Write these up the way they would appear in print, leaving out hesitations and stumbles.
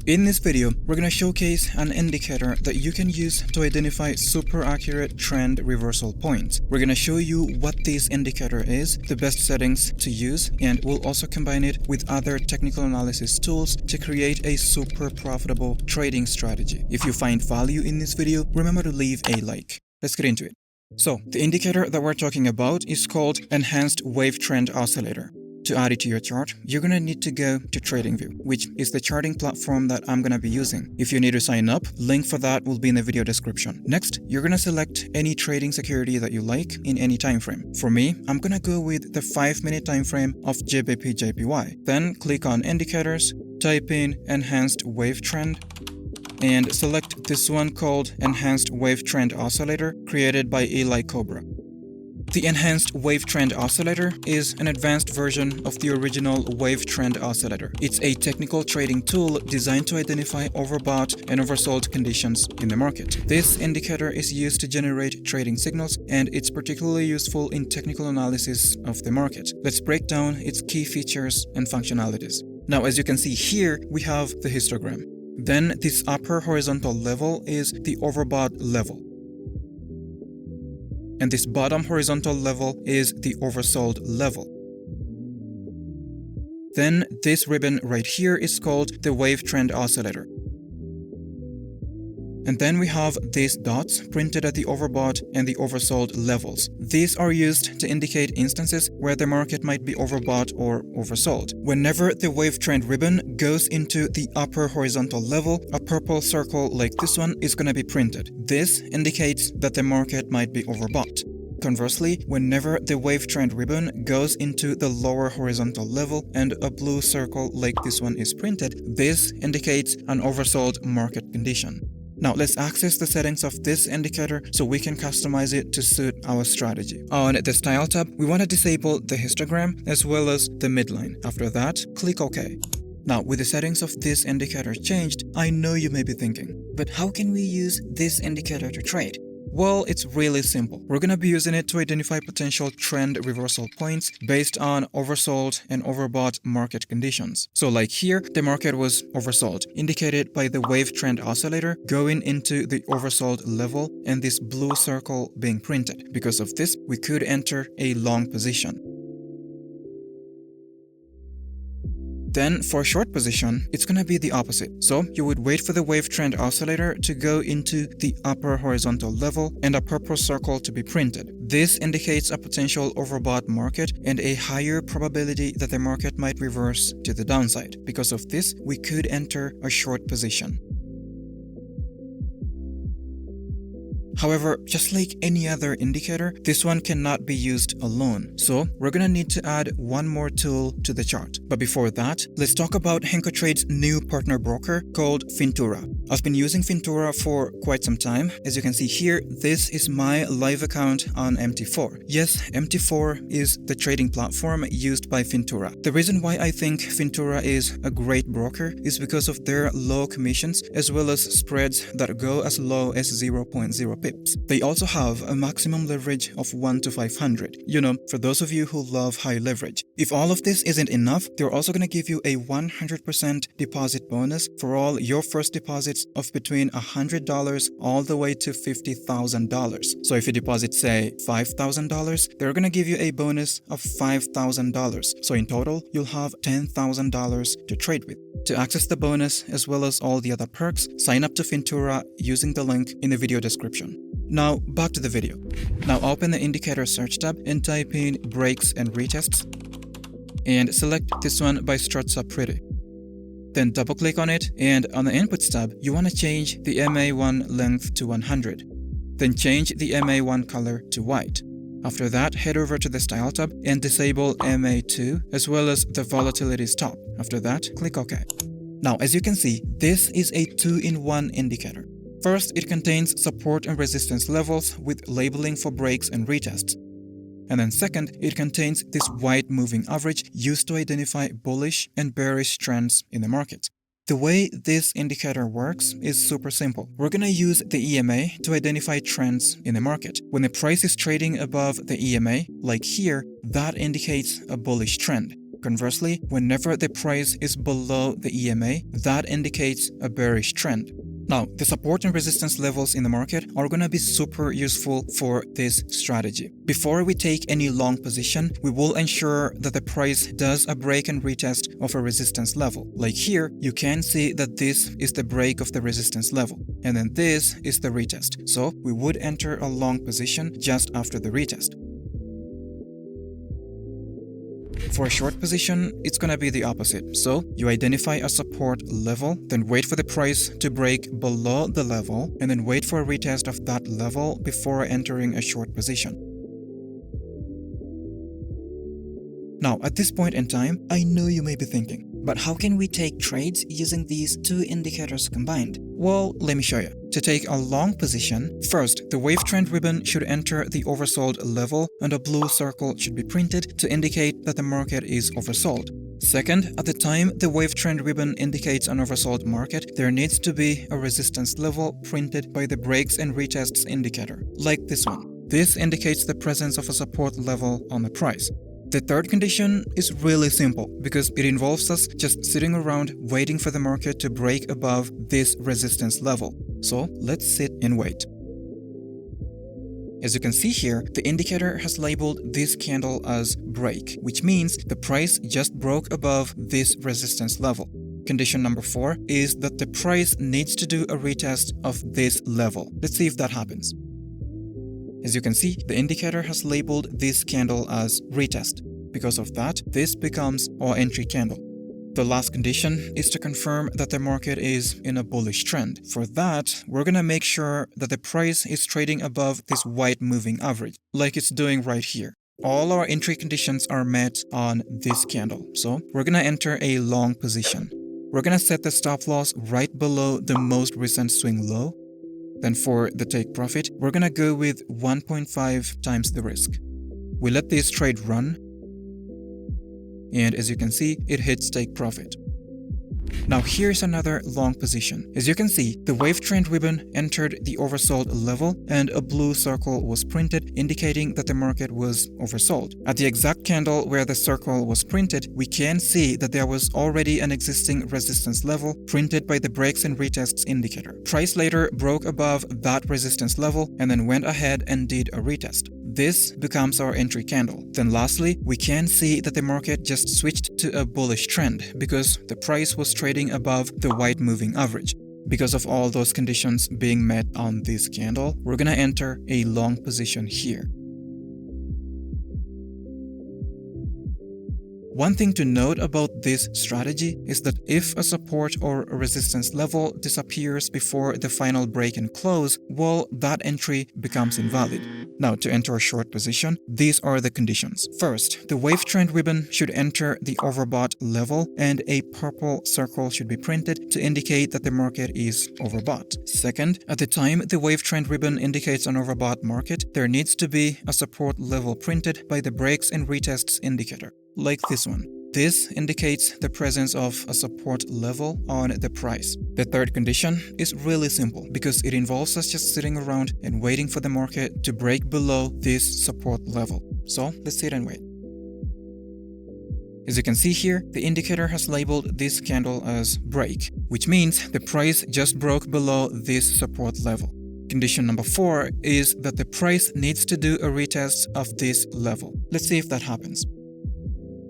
In this video, we're going to showcase an indicator that you can use to identify super accurate trend reversal points. We're going to show you what this indicator is, the best settings to use, and we'll also combine it with other technical analysis tools to create a super profitable trading strategy. If you find value in this video, remember to leave a like. Let's get into it. So, the indicator that we're talking about is called Enhanced Wave Trend Oscillator. To add it to your chart, you're going to need to go to TradingView, which is the charting platform that I'm going to be using. If you need to sign up, link for that will be in the video description. Next, you're going to select any trading security that you like in any time frame. For me, I'm going to go with the 5-minute time frame of GBP/JPY. Then click on Indicators, type in Enhanced Wave Trend, and select this one called Enhanced Wave Trend Oscillator, created by Eli Cobra. The Enhanced Wave Trend Oscillator is an advanced version of the original WaveTrend Oscillator. It's a technical trading tool designed to identify overbought and oversold conditions in the market. This indicator is used to generate trading signals, and it's particularly useful in technical analysis of the market. Let's break down its key features and functionalities. Now, as you can see here, we have the histogram. Then this upper horizontal level is the overbought level. And this bottom horizontal level is the oversold level. Then this ribbon right here is called the WaveTrend Oscillator. And then we have these dots printed at the overbought and the oversold levels. These are used to indicate instances where the market might be overbought or oversold. Whenever the wave trend ribbon goes into the upper horizontal level, a purple circle like this one is going to be printed. This indicates that the market might be overbought. Conversely, whenever the wave trend ribbon goes into the lower horizontal level and a blue circle like this one is printed, this indicates an oversold market condition. Now let's access the settings of this indicator so we can customize it to suit our strategy. On the Style tab, we want to disable the histogram as well as the midline. After that, click OK. Now, with the settings of this indicator changed, I know you may be thinking, but how can we use this indicator to trade? Well, it's really simple. We're going to be using it to identify potential trend reversal points based on oversold and overbought market conditions. So like here, the market was oversold, indicated by the wave trend oscillator going into the oversold level and this blue circle being printed. Because of this, we could enter a long position. Then for a short position, it's going to be the opposite. So you would wait for the wave trend oscillator to go into the upper horizontal level and a purple circle to be printed. This indicates a potential overbought market and a higher probability that the market might reverse to the downside. Because of this, we could enter a short position. However, just like any other indicator, this one cannot be used alone. So we're gonna need to add one more tool to the chart. But before that, let's talk about hankotrade's new partner broker called Fintura. I've been using Fintura for quite some time. As you can see here, this is my live account on MT4. Yes, MT4 is the trading platform used by Fintura. The reason why I think Fintura is a great broker is because of their low commissions as well as spreads that go as low as 0.0 pips. They also have a maximum leverage of 1 to 500. You know, for those of you who love high leverage. If all of this isn't enough, they're also going to give you a 100% deposit bonus for all your first deposits of between $100 all the way to $50,000. So if you deposit, say, $5,000, they're going to give you a bonus of $5,000. So in total, you'll have $10,000 to trade with. To access the bonus as well as all the other perks, sign up to Fintura using the link in the video description. Now, back to the video. Now open the indicator search tab and type in Breaks and Retests and select this one by Struts Up Pretty. Then double click on it, and on the Inputs tab, you want to change the MA1 length to 100. Then change the MA1 color to white. After that, head over to the Style tab and disable MA2 as well as the Volatility Stop. After that, click OK. Now, as you can see, this is a 2-in-1 indicator. First, it contains support and resistance levels with labeling for breaks and retests. And then second, it contains this white moving average used to identify bullish and bearish trends in the market. The way this indicator works is super simple. We're going to use the EMA to identify trends in the market. When the price is trading above the EMA, like here, that indicates a bullish trend. Conversely, whenever the price is below the EMA, that indicates a bearish trend. Now, the support and resistance levels in the market are going to be super useful for this strategy. Before we take any long position, we will ensure that the price does a break and retest of a resistance level. Like here, you can see that this is the break of the resistance level, and then this is the retest. So we would enter a long position just after the retest. For a short position, it's going to be the opposite. So you identify a support level, then wait for the price to break below the level, and then wait for a retest of that level before entering a short position. Now, at this point in time, I know you may be thinking, but how can we take trades using these two indicators combined? Well, let me show you. To take a long position, first, the wave trend ribbon should enter the oversold level and a blue circle should be printed to indicate that the market is oversold. Second, at the time the wave trend ribbon indicates an oversold market, there needs to be a resistance level printed by the breaks and retests indicator, like this one. This indicates the presence of a support level on the price. The third condition is really simple because it involves us just sitting around waiting for the market to break above this resistance level. So let's sit and wait. As you can see here, the indicator has labeled this candle as break, which means the price just broke above this resistance level. Condition number 4 is that the price needs to do a retest of this level. Let's see if that happens. As you can see, the indicator has labeled this candle as retest. Because of that, this becomes our entry candle. The last condition is to confirm that the market is in a bullish trend. For that, we're gonna make sure that the price is trading above this white moving average, like it's doing right here. All our entry conditions are met on this candle, so we're gonna enter a long position. We're gonna set the stop loss right below the most recent swing low. Then for the take profit, we're gonna go with 1.5 times the risk. We let this trade run, and as you can see, it hits take profit. Now here's another long position. As you can see, the wave trend ribbon entered the oversold level and a blue circle was printed indicating that the market was oversold. At the exact candle where the circle was printed, we can see that there was already an existing resistance level printed by the breaks and retests indicator. Price later broke above that resistance level and then went ahead and did a retest. This becomes our entry candle. Then lastly, we can see that the market just switched to a bullish trend because the price was trading above the white moving average. Because of all those conditions being met on this candle, we're gonna enter a long position here. One thing to note about this strategy is that if a support or a resistance level disappears before the final break and close, well, that entry becomes invalid. Now, to enter a short position, these are the conditions. First, the wave trend ribbon should enter the overbought level and a purple circle should be printed to indicate that the market is overbought. Second, at the time the wave trend ribbon indicates an overbought market, there needs to be a support level printed by the breaks and retests indicator, like this one. This indicates the presence of a support level on the price. The third condition is really simple because it involves us just sitting around and waiting for the market to break below this support level. So let's sit and wait. As you can see here, the indicator has labeled this candle as break, which means the price just broke below this support level. Condition number 4 is that the price needs to do a retest of this level. Let's see if that happens.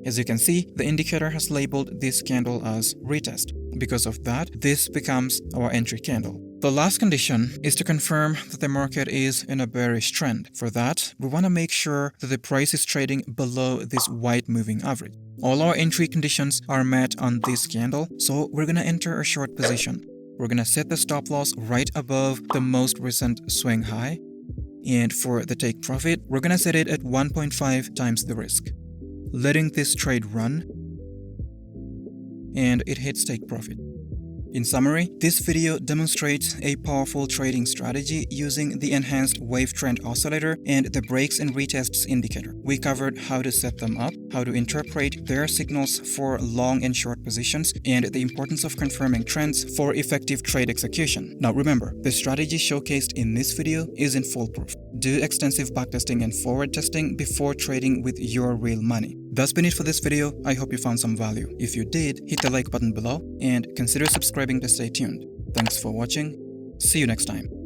As you can see, the indicator has labeled this candle as retest. Because of that, this becomes our entry candle. The last condition is to confirm that the market is in a bearish trend. For that, we want to make sure that the price is trading below this white moving average. All our entry conditions are met on this candle, so we're going to enter a short position. We're going to set the stop loss right above the most recent swing high. And for the take profit, we're going to set it at 1.5 times the risk. Letting this trade run, and it hits take profit. In summary, this video demonstrates a powerful trading strategy using the Enhanced Wave Trend Oscillator and the Breaks and Retests indicator. We covered how to set them up, how to interpret their signals for long and short positions, and the importance of confirming trends for effective trade execution. Now remember, the strategy showcased in this video isn't foolproof. do extensive backtesting and forward testing before trading with your real money. That's been it for this video. I hope you found some value. If you did, hit the like button below and consider subscribing to stay tuned. Thanks for watching. See you next time.